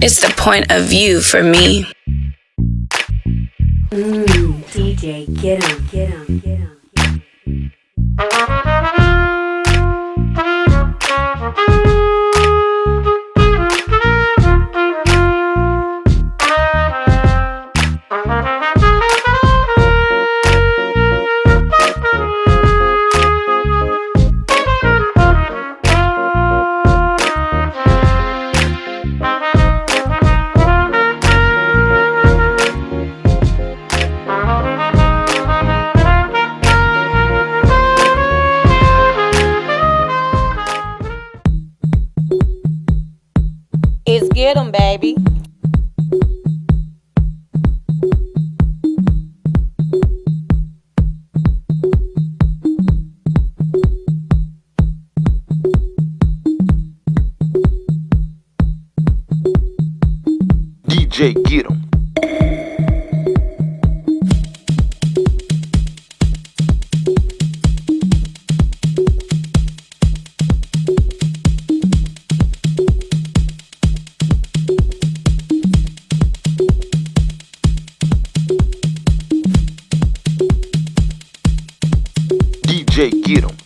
It's the point of view for me. DJ, get him, get him, get him. It's get 'em, baby. DJ, get 'em. DJ, get 'em.